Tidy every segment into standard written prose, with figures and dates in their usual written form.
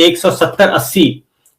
170-80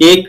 1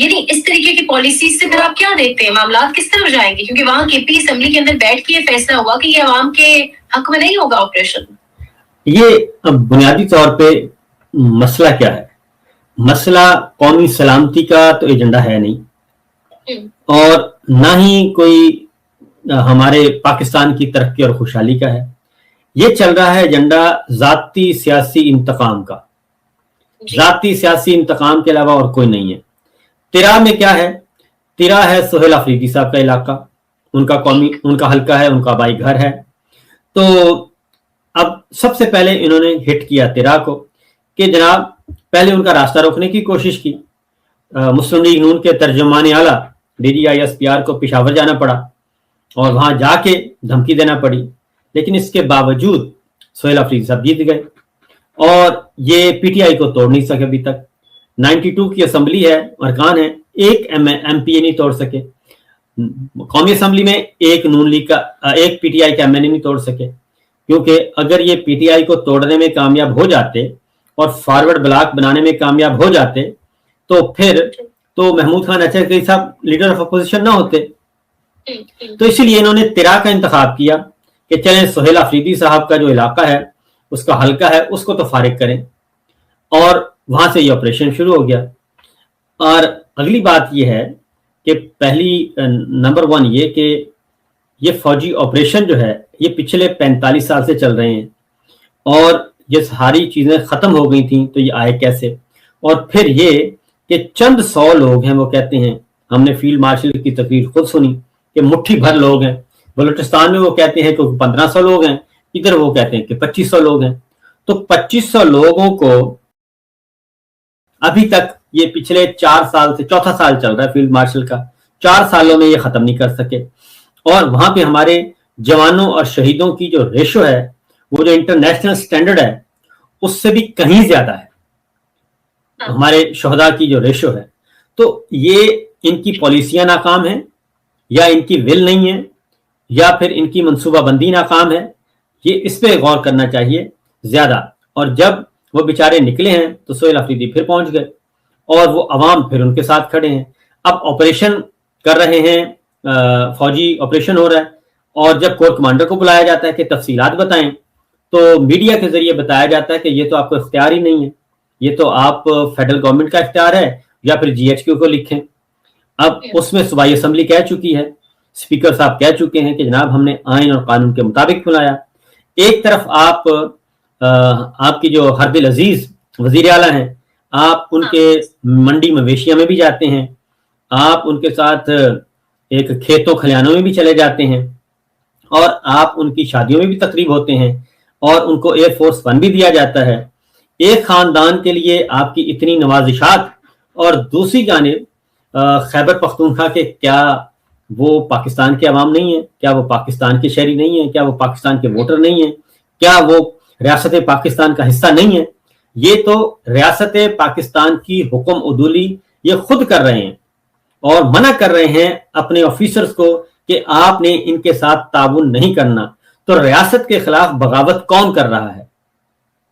یعنی اس طریقے کی پالیسیز سے پھر آپ کیا دیکھتے ہیں معاملات کس طرف جائیں گے؟ کیونکہ وہاں کے پی اسمبلی کے اندر بیٹھ کے یہ فیصلہ ہوا کہ یہ عوام کے حق میں نہیں ہوگا آپریشن. یہ بنیادی طور پہ مسئلہ کیا ہے؟ مسئلہ قومی سلامتی کا تو ایجنڈا ہے نہیں، اور نہ ہی کوئی ہمارے پاکستان کی ترقی اور خوشحالی کا ہے. یہ چل رہا ہے ایجنڈا ذاتی سیاسی انتقام کا. ذاتی سیاسی انتقام کے علاوہ اور کوئی نہیں ہے. ترا میں کیا ہے؟ ترا ہے سہیل آفریدی صاحب کا علاقہ، ان کا حلقہ ہے، ان کا آبائی گھر ہے. تو اب سب سے پہلے انہوں نے ہٹ کیا ترا کو کہ جناب پہلے ان کا راستہ روکنے کی کوشش کی. مسلم لیگ نون کے ترجمان اعلیٰ DGI-SPR کو پشاور جانا پڑا اور وہاں جا کے دھمکی دینا پڑی، لیکن اس کے باوجود سہیل آفریدی صاحب جیت گئے اور یہ PTI کو توڑ نہیں سکے. ابھی تک 92 کی اسمبلی ہے، ارکان ہے، ایک MP نہیں توڑ سکے. قومی اسمبلی میں ایک نون لیگ کا، ایک PTI کا MNA نہیں توڑ سکے. کیونکہ اگر یہ PTI کو توڑنے میں کامیاب ہو جاتے اور فارورڈ بلاک بنانے میں کامیاب ہو جاتے تو پھر تو محمود خان اچھے صاحب لیڈر آف اپوزیشن نہ ہوتے. تو اسی لیے انہوں نے ترا کا انتخاب کیا کہ چلیں سہیل آفریدی صاحب کا جو علاقہ ہے، اس کا حلقہ ہے، اس کو تو فارغ کریں، اور وہاں سے یہ آپریشن شروع ہو گیا. اور اگلی بات یہ ہے کہ پہلی نمبر 1 یہ کہ یہ فوجی آپریشن جو ہے یہ پچھلے 45 سال سے چل رہے ہیں، اور یہ ساری چیزیں ختم ہو گئی تھیں تو یہ آئے کیسے؟ اور پھر یہ کہ چند 100 لوگ ہیں، وہ کہتے ہیں، ہم نے فیلڈ مارشل کی تقریر خود سنی کہ مٹھی بھر لوگ ہیں. بلوچستان میں وہ کہتے ہیں کہ 1500 لوگ ہیں، ادھر وہ کہتے ہیں کہ 2500 لوگ ہیں. تو 2500 لوگوں کو ابھی تک یہ پچھلے 4 سال سے، چوتھا سال چل رہا ہے فیلڈ مارشل کا، 4 سالوں میں یہ ختم نہیں کر سکے. اور وہاں پہ ہمارے جوانوں اور شہیدوں کی جو ریشو ہے، وہ جو انٹرنیشنل سٹینڈرڈ ہے اس سے بھی کہیں زیادہ ہے ہمارے شہداء کی جو ریشو ہے. تو یہ ان کی پالیسیاں ناکام ہیں، یا ان کی ول نہیں ہے، یا پھر ان کی منصوبہ بندی ناکام ہے. یہ اس پہ غور کرنا چاہیے زیادہ. اور جب وہ بیچارے نکلے ہیں تو سہیل آفریدی پھر پہنچ گئے اور وہ عوام پھر ان کے ساتھ کھڑے ہیں. اب آپریشن کر رہے ہیں، فوجی آپریشن ہو رہا ہے، اور جب کور کمانڈر کو بلایا جاتا ہے کہ تفصیلات بتائیں تو میڈیا کے ذریعے بتایا جاتا ہے کہ یہ تو آپ کو اختیار ہی نہیں ہے، یہ تو آپ فیڈرل گورنمنٹ کا اختیار ہے، یا پھر GHQ کو لکھیں. اب اس میں صوبائی اسمبلی کہہ چکی ہے، اسپیکر صاحب کہہ چکے ہیں کہ جناب ہم نے آئین اور قانون کے مطابق بلایا. ایک طرف آپ کی جو حرب العزیز وزیر اعلیٰ ہیں، آپ ان کے منڈی مویشیاں میں بھی جاتے ہیں، آپ ان کے ساتھ ایک کھیتوں کھلیانوں میں بھی چلے جاتے ہیں، اور آپ ان کی شادیوں میں بھی تقریب ہوتے ہیں، اور ان کو ایئر فورس 1 بھی دیا جاتا ہے. ایک خاندان کے لیے آپ کی اتنی نوازشات، اور دوسری جانب خیبر پختونخوا کے، کیا وہ پاکستان کے عوام نہیں ہیں؟ کیا وہ پاکستان کے شہری نہیں ہیں؟ کیا وہ پاکستان کے ووٹر نہیں ہیں؟ کیا وہ ریاست پاکستان کا حصہ نہیں ہے؟ یہ تو ریاست پاکستان کی حکم عدولی یہ خود کر رہے ہیں، اور منع کر رہے ہیں اپنے آفیسرز کو کہ آپ نے ان کے ساتھ تعاون نہیں کرنا. تو ریاست کے خلاف بغاوت کون کر رہا ہے؟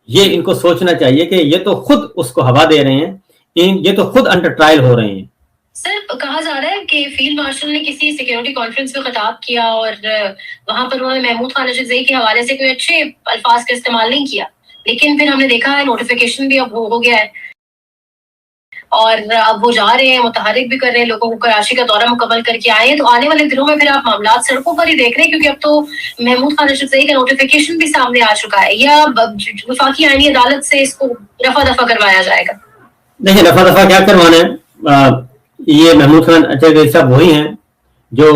یہ ان کو سوچنا چاہیے کہ یہ تو خود اس کو ہوا دے رہے ہیں، یہ تو خود انڈر ٹرائل ہو رہے ہیں. سر کہا جا رہا ہے کہ فیلڈ مارشل نے کسی سیکیورٹی کانفرنس میں خطاب کیا اور وہاں پر انہوں نے محمود خان اچکزئی کے حوالے سے کوئی اچھے الفاظ کا استعمال نہیں کیا، لیکن پھر ہم نے دیکھا ہے نوٹیفیکیشن بھی اب ہو گیا ہے، اور اب وہ جا رہے ہیں، متحرک بھی کر رہے ہیں لوگوں کو، کراچی کا دورہ مکمل کر کے آئے ہیں. تو آنے والے دنوں میں پھر آپ معاملات سڑکوں پر ہی دیکھ رہے ہیں، کیونکہ اب تو محمود خان اچکزئی کا نوٹیفیکیشن بھی سامنے آ چکا ہے، یا وفاقی آئینی عدالت سے اس کو رفع دفع کروایا جائے گا؟ دیکھیں، رفع دفع کیا کروانا ہے؟ یہ محمود خان اچکزئی صاحب وہی ہیں جو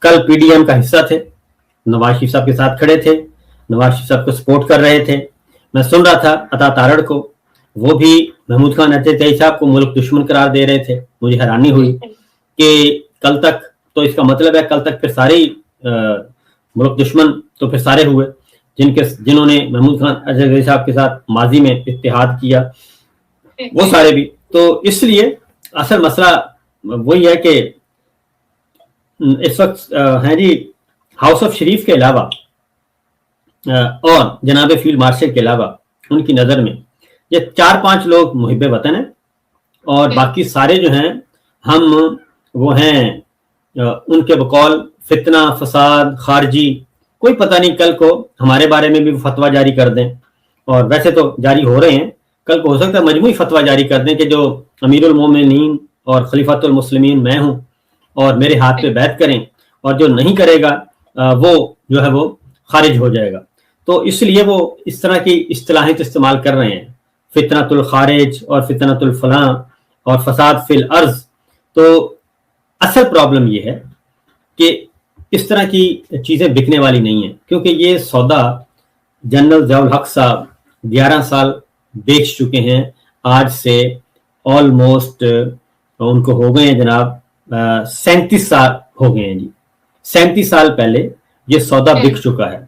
کل PDM کا حصہ تھے، نواز شریف صاحب کے ساتھ کھڑے تھے، نواز شریف صاحب کو سپورٹ کر رہے تھے. میں سن رہا تھا عطا تارڑ کو، وہ بھی محمود خان اچکزئی صاحب کو ملک دشمن قرار دے رہے تھے. مجھے حیرانی ہوئی کہ کل تک تو اس کا مطلب ہے کل تک پھر سارے ملک دشمن تو پھر سارے ہوئے جنہوں نے محمود خان اچکزئی صاحب کے ساتھ ماضی میں اتحاد کیا، وہ سارے بھی. تو اس لیے اصل مسئلہ وہی ہے کہ اس وقت ہیں جی ہاؤس آف شریف کے علاوہ اور جناب فیلڈ مارشل کے علاوہ ان کی نظر میں یہ 4-5 لوگ محب وطن ہیں، اور باقی سارے جو ہیں ہم وہ ہیں ان کے بقول فتنہ فساد خارجی، کوئی پتہ نہیں کل کو ہمارے بارے میں بھی فتویٰ جاری کر دیں، اور ویسے تو جاری ہو رہے ہیں، کل کو ہو سکتا ہے مجموعی فتویٰ جاری کر دیں کہ جو امیر المومنین اور خلیفۃ المسلمین میں ہوں اور میرے ہاتھ پہ بیعت کریں، اور جو نہیں کرے گا وہ جو ہے وہ خارج ہو جائے گا۔ تو اس لیے وہ اس طرح کی اصطلاحیں استعمال کر رہے ہیں، فتنۃ الخارج اور فتنۃ الفلاں اور فساد فی الارض۔ تو اصل پرابلم یہ ہے کہ اس طرح کی چیزیں بکنے والی نہیں ہیں، کیونکہ یہ سودا جنرل ضیاء الحق صاحب 11 سال بیچ چکے ہیں، آج سے آلموسٹ ان کو ہو گئے ہیں جناب 37 سال ہو گئے ہیں جی، 37 سال پہلے یہ سودا بک چکا ہے،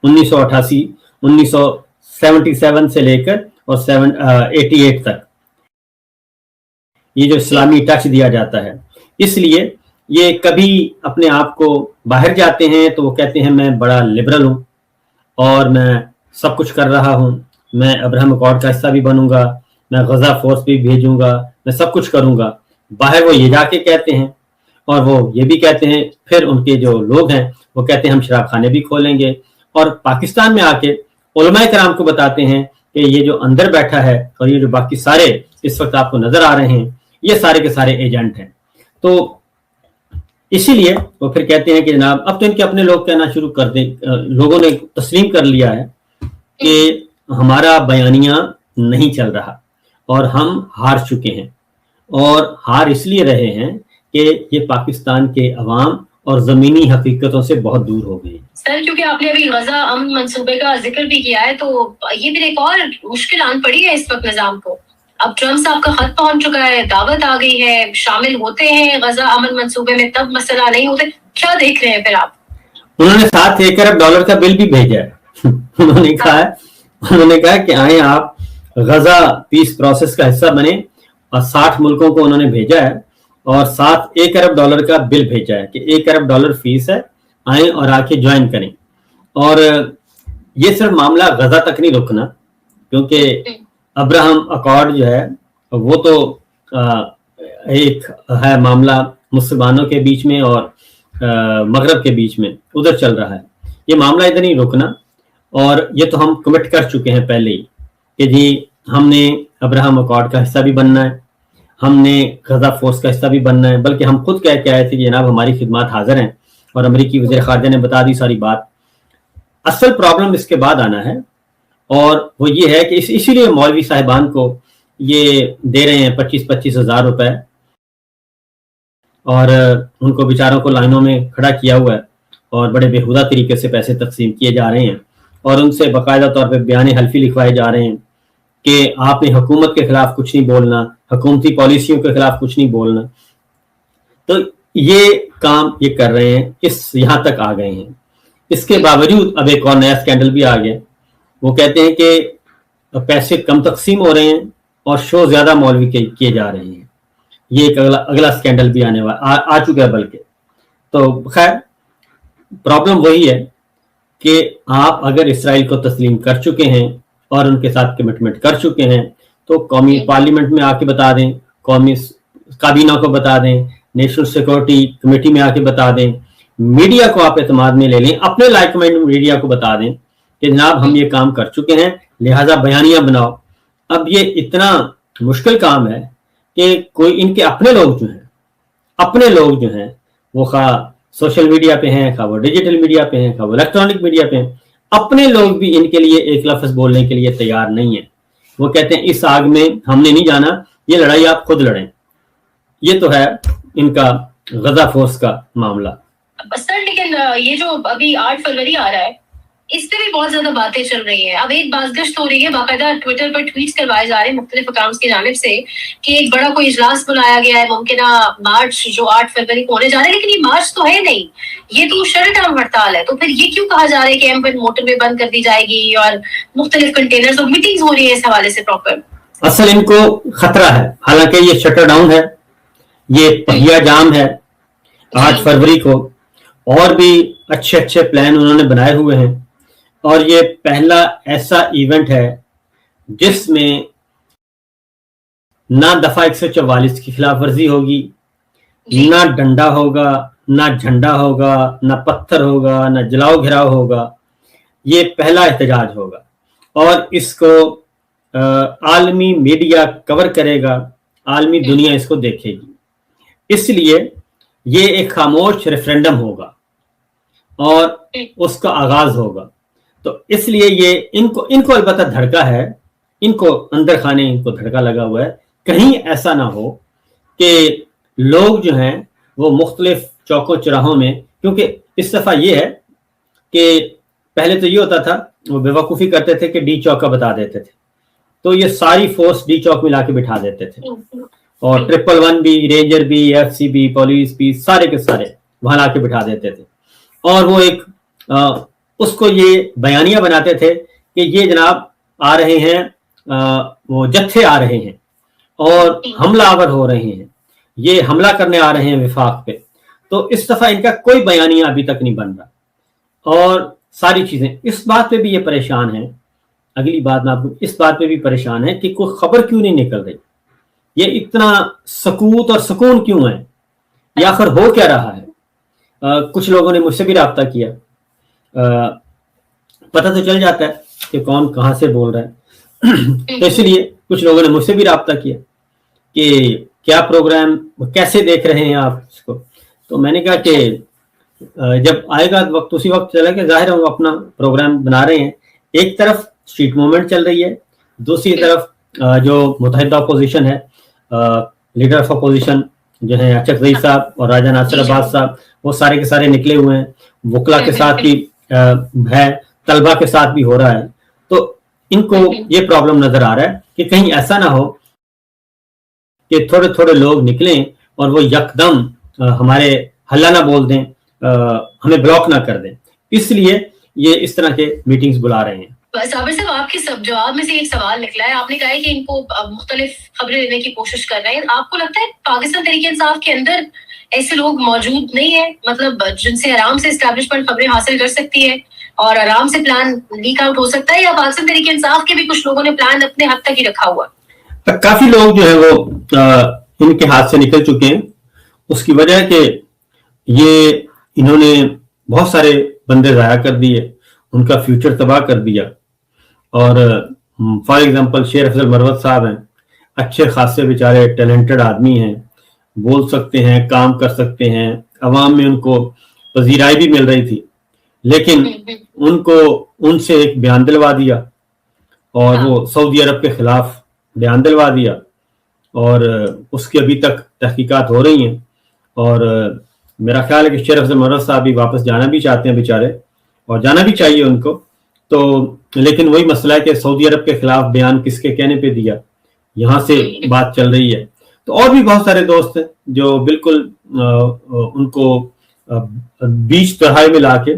1988 1977 سے لے کر اور 88 تک یہ جو اسلامی ٹچ دیا جاتا ہے۔ اس لیے یہ کبھی اپنے آپ کو باہر جاتے ہیں تو وہ کہتے ہیں میں بڑا لبرل ہوں اور میں سب کچھ کر رہا ہوں، میں ابراہم اکارڈ کا حصہ بھی بنوں گا، میں غزہ فورس بھی بھیجوں گا، میں سب کچھ کروں گا۔ باہر وہ یہ جا کے کہتے ہیں، اور وہ یہ بھی کہتے ہیں، پھر ان کے جو لوگ ہیں وہ کہتے ہیں ہم شراب خانے بھی کھولیں گے، اور پاکستان میں آ کے علماء کرام کو بتاتے ہیں کہ یہ جو اندر بیٹھا ہے اور یہ جو باقی سارے اس وقت آپ کو نظر آ رہے ہیں یہ سارے کے سارے ایجنٹ ہیں۔ تو اسی لیے وہ پھر کہتے ہیں کہ جناب اب تو ان کے اپنے لوگ کہنا شروع کر دیں، لوگوں نے تسلیم کر لیا ہے کہ ہمارا بیانیہ نہیں چل رہا اور ہم ہار چکے ہیں، اور ہار اس لیے رہے ہیں کہ یہ پاکستان کے عوام اور زمینی حقیقتوں سے بہت دور ہو گئی۔ سر کیونکہ آپ نے ابھی غزہ امن منصوبے کا ذکر بھی کیا ہے، تو یہ بھی ایک اور مشکل آن پڑی ہے اس وقت نظام کو۔ اب ٹرمپ صاحب کا خط پہنچ چکا ہے، دعوت آ گئی ہے، شامل ہوتے ہیں غزہ امن منصوبے میں، تب مسئلہ نہیں ہوتے، کیا دیکھ رہے ہیں پھر آپ؟ انہوں نے $7 ارب کا بل بھی بھیجا ہے۔ انہوں نے کہا کہ آئیں آپ غزہ پیس پروسیس کا حصہ بنے، اور 60 ملکوں کو انہوں نے بھیجا ہے، اور $1 ارب کا بل بھیجا ہے کہ $1 ارب فیس ہے، آئیں اور آ کے جوائن کریں۔ اور یہ صرف معاملہ غزہ تک نہیں رکنا، کیونکہ ابراہم اکارڈ جو ہے وہ تو ایک ہے معاملہ مسلمانوں کے بیچ میں اور مغرب کے بیچ میں، ادھر چل رہا ہے، یہ معاملہ ادھر نہیں رکنا۔ اور یہ تو ہم کمٹ کر چکے ہیں پہلے ہی کہ جی ہم نے ابراہم اکارڈ کا حصہ بھی بننا ہے، ہم نے غزہ فورس کا حصہ بھی بننا ہے، بلکہ ہم خود کہہ کے آئے تھے کہ جناب ہماری خدمات حاضر ہیں، اور امریکی وزیر خارجہ نے بتا دی ساری بات۔ اصل پرابلم اس کے بعد آنا ہے، اور وہ یہ ہے کہ اسی لیے مولوی صاحبان کو یہ دے رہے ہیں 25-25 ہزار روپے، اور ان کو بیچاروں کو لائنوں میں کھڑا کیا ہوا ہے، اور بڑے بےہودہ طریقے سے پیسے تقسیم کیے جا رہے ہیں، اور ان سے باقاعدہ طور پہ بیان حلفی لکھوائے جا رہے ہیں کہ آپ نے حکومت کے خلاف کچھ نہیں بولنا، حکومتی پالیسیوں کے خلاف کچھ نہیں بولنا۔ تو یہ کام یہ کر رہے ہیں، یہاں تک آ گئے ہیں۔ اس کے باوجود اب ایک اور نیا اسکینڈل بھی آ گیا، وہ کہتے ہیں کہ پیسے کم تقسیم ہو رہے ہیں اور شو زیادہ مولوی کیے جا رہے ہیں۔ یہ ایک اگلا اسکینڈل بھی آنے والا آ چکا ہے بلکہ۔ تو خیر پرابلم وہی ہے کہ آپ اگر اسرائیل کو تسلیم کر چکے ہیں اور ان کے ساتھ کمٹمنٹ کر چکے ہیں تو قومی پارلیمنٹ میں آ کے بتا دیں، قومی کابینہ کو بتا دیں، نیشنل سیکورٹی کمیٹی میں آ کے بتا دیں، میڈیا کو آپ اعتماد میں لے لیں، اپنے لائک مائنڈ میڈیا کو بتا دیں کہ جناب ہم یہ کام کر چکے ہیں، لہٰذا بیانیہ بناؤ۔ اب یہ اتنا مشکل کام ہے کہ کوئی ان کے اپنے لوگ جو ہیں وہ خواہ سوشل میڈیا پہ ہیں، خواہ وہ ڈیجیٹل میڈیا پہ ہیں، خواہ وہ الیکٹرانک میڈیا پہ ہیں، اپنے لوگ بھی ان کے لیے ایک لفظ بولنے کے لیے تیار نہیں ہیں۔ وہ کہتے ہیں اس آگ میں ہم نے نہیں جانا، یہ لڑائی آپ خود لڑیں۔ یہ تو ہے ان کا غزہ فورس کا معاملہ۔ سر لیکن یہ جو ابھی 8 فروری آ رہا ہے، اس پہ بھی بہت زیادہ باتیں چل رہی ہیں۔ اب ایک بازگشت ہو رہی ہے، باقاعدہ ٹویٹر پر ٹویٹس کروائے جا رہے ہیں مختلف اکاؤنٹس کی جانب سے کہ ایک بڑا کوئی اجلاس بلایا گیا ہے، ممکنہ مارچ جو 8 فروری کو ہونے جا رہا ہے، لیکن یہ مارچ تو ہے نہیں، یہ تو شٹ ڈاؤن ہڑتال ہے۔ تو پھر یہ کیوں کہا جا رہا ہے کہ ایم پن موٹر وے بند کر دی جائے گی اور مختلف کنٹینرز اور میٹنگز ہو رہی ہیں اس حوالے سے پراپر؟ اصل ان کو خطرہ ہے، حالانکہ یہ شٹر ڈاؤن ہے، یہ پہیا جام ہے 8 فروری کو، اور بھی اچھے پلان انہوں نے بنائے ہوئے ہیں، اور یہ پہلا ایسا ایونٹ ہے جس میں نہ دفعہ 144 کی خلاف ورزی ہوگی، نہ ڈنڈا ہوگا، نہ جھنڈا ہوگا، نہ پتھر ہوگا، نہ جلاؤ گھراؤ ہوگا. یہ پہلا احتجاج ہوگا اور اس کو عالمی میڈیا کور کرے گا، عالمی دنیا اس کو دیکھے گی. اس لیے یہ ایک خاموش ریفرینڈم ہوگا اور اس کا آغاز ہوگا. تو اس لیے یہ ان کو البتہ دھڑکا ہے، ان کو اندر خانے ان کو دھڑکا لگا ہوا ہے. کہیں ایسا نہ ہو کہ لوگ جو ہیں وہ مختلف چوکوں چراہوں میں، کیونکہ اس دفعہ یہ ہے کہ پہلے تو یہ ہوتا تھا وہ بے وقوفی کرتے تھے کہ ڈی چوک کا بتا دیتے تھے، تو یہ ساری فورس ڈی چوک میں لا کے بٹھا دیتے تھے، اور 111 بھی، رینجر بھی، ایف سی بھی، پولیس بھی، سارے کے سارے وہاں لا کے بٹھا دیتے تھے. اور وہ ایک اس کو یہ بیانیہ بناتے تھے کہ یہ جناب آ رہے ہیں، وہ جتھے آ رہے ہیں اور حملہ آور ہو رہے ہیں، یہ حملہ کرنے آ رہے ہیں وفاق پہ. تو اس دفعہ ان کا کوئی بیانیہ ابھی تک نہیں بن رہا، اور ساری چیزیں اس بات پہ بھی یہ پریشان ہیں. اگلی بات میں آپ کو اس بات پہ بھی پریشان ہے کہ کوئی خبر کیوں نہیں نکل رہی، یہ اتنا سکوت اور سکون کیوں ہے، یہ آخر ہو کیا رہا ہے. کچھ لوگوں نے مجھ سے بھی رابطہ کیا، پتہ تو چل جاتا ہے کہ کون کہاں سے بول رہا ہے. تو اس لیے کچھ لوگوں نے مجھ سے بھی رابطہ کیا کہ کیا پروگرام کیسے دیکھ رہے ہیں آپ اس کو. تو میں نے کہا کہ جب آئے گا وقت اسی وقت چلا کہ ظاہر ہم اپنا پروگرام بنا رہے ہیں. ایک طرف اسٹریٹ موومنٹ چل رہی ہے، دوسری طرف جو متحدہ اپوزیشن ہے، لیڈر آف اپوزیشن جو ہیں اچک زئی صاحب اور راجہ ناصر عباس صاحب، وہ سارے کے سارے نکلے ہوئے ہیں. وکلا کے ساتھ بھی ہے، طلبہ کے ساتھ بھی ہو رہا ہے. تو ان کو یہ پرابلم نظر آ رہا ہے کہ کہیں ایسا نہ ہو کہ تھوڑے تھوڑے لوگ نکلیں اور وہ یکدم ہمارے حلہ نہ بول دیں، ہمیں بلاک نہ کر دیں. اس لیے یہ اس طرح کے میٹنگز بلا رہے ہیں. صابر صاحب، آپ کے جواب میں سے ایک سوال نکلا ہے. آپ نے کہا ہے کہ ان کو مختلف خبریں دینے کی کوشش کر رہے ہیں. آپ کو لگتا ہے پاکستان تحریک انصاف کے اندر ایسے لوگ موجود نہیں ہیں، مطلب جن سے آرام سے اسٹیبلشمنٹ خبریں حاصل کر سکتی ہے اور آرام سے پلان لیک آؤٹ ہو سکتا ہے، یا پاکستان تحریک انصاف کے بھی کچھ لوگوں نے پلان اپنے حد تک ہی رکھا ہوا؟ کافی لوگ جو ہے وہ ان کے ہاتھ سے نکل چکے ہیں. اس کی وجہ ہے کہ یہ انہوں نے بہت سارے بندے ضائع کر دیے، ان کا فیوچر تباہ کر دیا. اور فار ایگزامپل شیر افضل مروت صاحب ہیں، اچھے خاصے بیچارے ٹیلنٹڈ آدمی ہیں، بول سکتے ہیں، کام کر سکتے ہیں، عوام میں ان کو پذیرائی بھی مل رہی تھی، لیکن ان سے ایک بیان دلوا دیا اور وہ سعودی عرب کے خلاف بیان دلوا دیا، اور اس کی ابھی تک تحقیقات ہو رہی ہیں. اور میرا خیال ہے کہ شیر افضل مروت صاحب بھی واپس جانا بھی چاہتے ہیں بیچارے، اور جانا بھی چاہیے ان کو. تو لیکن وہی مسئلہ ہے کہ سعودی عرب کے خلاف بیان کس کے کہنے پہ دیا، یہاں سے بات چل رہی ہے. تو اور بھی بہت سارے دوست ہیں جو بالکل ان کو بیچ دہائی میں لا کے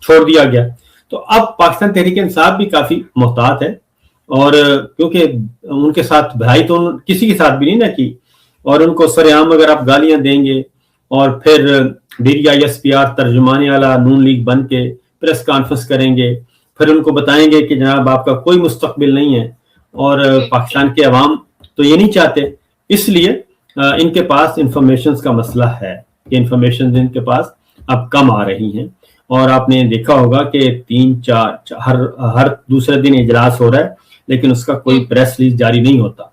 چھوڑ دیا گیا. تو اب پاکستان تحریک انصاف بھی کافی محتاط ہے، اور کیونکہ ان کے ساتھ بھائی تو کسی کے ساتھ بھی نہیں نہ کی، اور ان کو سر عام اگر آپ گالیاں دیں گے اور پھر DRISPR ترجمانے والا نون لیگ بن کے پریس کانفرنس کریں گے، پھر ان کو بتائیں گے کہ جناب آپ کا کوئی مستقبل نہیں ہے، اور پاکستان کے عوام تو یہ نہیں چاہتے. اس لیے ان کے پاس انفارمیشنز کا مسئلہ ہے کہ انفارمیشنز ان کے پاس اب کم آ رہی ہیں. اور آپ نے دیکھا ہوگا کہ 3-4 ہر دوسرے دن اجلاس ہو رہا ہے، لیکن اس کا کوئی پریس ریلیز جاری نہیں ہوتا.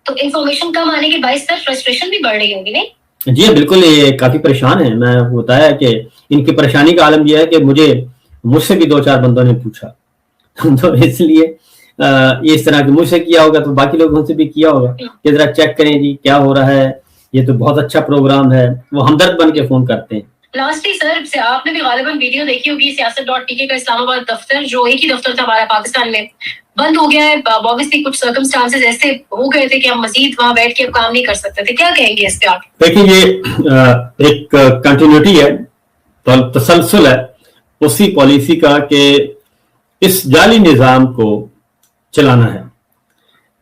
تو انفارمیشن کم آنے کے باعث فرسٹریشن بھی بڑھ رہی ہوگی نہیں؟ جی بالکل، یہ کافی پریشان ہیں. میں بتایا کہ ان کی پریشانی کا عالم یہ ہے کہ مجھ سے بھی 2-4 بندوں نے پوچھا، تو اس لیے اس طرح مجھ سے کیا ہوگا تو باقی لوگوں سے بھی کیا ہوگا کہ ذرا چیک کریں جی کیا ہو رہا ہے، یہ تو بہت اچھا پروگرام ہے. وہ ہمدرد بن کے فون کرتے ہیں. لاسٹلی سر، آپ نے بھی غالباً ویڈیو دیکھی ہوگی سیاست.tk کا اسلام آباد دفتر، جو ایک ہی دفتر تھا ہمارا پاکستان میں، بند ہو گیا ہے. آبویسلی کچھ سرکمسٹانسز ایسے ہو گئے تھے کہ ہم مزید وہاں بیٹھ کے اب کام نہیں کر سکتے تھے. کیا کہیں گے اس پہ آپ؟ دیکھیں، یہ ایک کنٹینیوٹی ہے، تسلسل ہے اسی پالیسی کا کہ اس جعلی نظام کو چلانا ہے.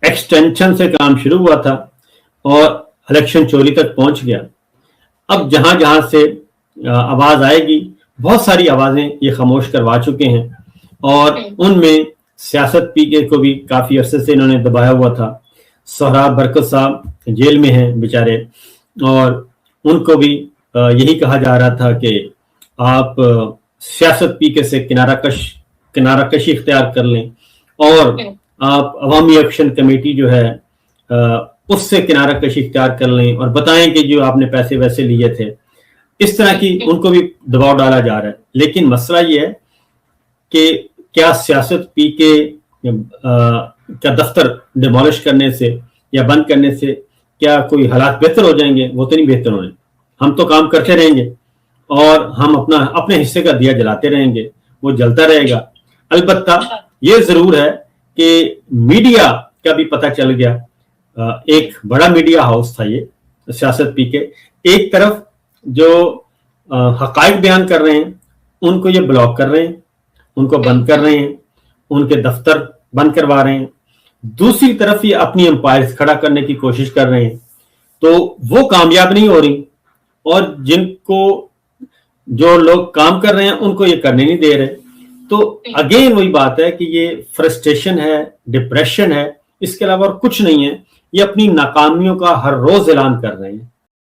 ایکسٹینشن سے کام شروع ہوا تھا اور الیکشن چوری تک پہنچ گیا. اب جہاں جہاں سے آواز آئے گی، بہت ساری آوازیں یہ خاموش کروا چکے ہیں، اور ان میں سیاست پی کے کو بھی کافی عرصے سے انہوں نے دبایا ہوا تھا. سہراب برکت صاحب جیل میں ہیں بیچارے، اور ان کو بھی یہی کہا جا رہا تھا کہ آپ سیاست پی کے سے کنارہ کشی اختیار کر لیں اور آپ عوامی ایکشن کمیٹی جو ہے اس سے کنارہ کشی اختیار کر لیں اور بتائیں کہ جو آپ نے پیسے ویسے لیے تھے. اس طرح کی ان کو بھی دباؤ ڈالا جا رہا ہے. لیکن مسئلہ یہ ہے کہ کیا سیاست پی کے کیا دفتر ڈیمولش کرنے سے یا بند کرنے سے کیا کوئی حالات بہتر ہو جائیں گے؟ وہ تو نہیں بہتر ہونے. ہم تو کام کرتے رہیں گے اور ہم اپنے حصے کا دیا جلاتے رہیں گے, وہ جلتا رہے گا. البتہ یہ ضرور ہے کہ میڈیا کا بھی پتہ چل گیا. ایک بڑا میڈیا ہاؤس تھا یہ سیاست پی کے, ایک طرف جو حقائق بیان کر رہے ہیں ان کو یہ بلاک کر رہے ہیں, ان کو بند کر رہے ہیں, ان کے دفتر بند کروا رہے ہیں. دوسری طرف یہ اپنی امپائر کھڑا کرنے کی کوشش کر رہے ہیں, تو وہ کامیاب نہیں ہو رہی, اور جن کو جو لوگ کام کر رہے ہیں ان کو یہ کرنے نہیں دے رہے. تو اگین وہی بات ہے کہ یہ فرسٹریشن ہے, ڈپریشن ہے, اس کے علاوہ اور کچھ نہیں ہے. یہ اپنی ناکامیوں کا ہر روز اعلان کر رہے ہیں.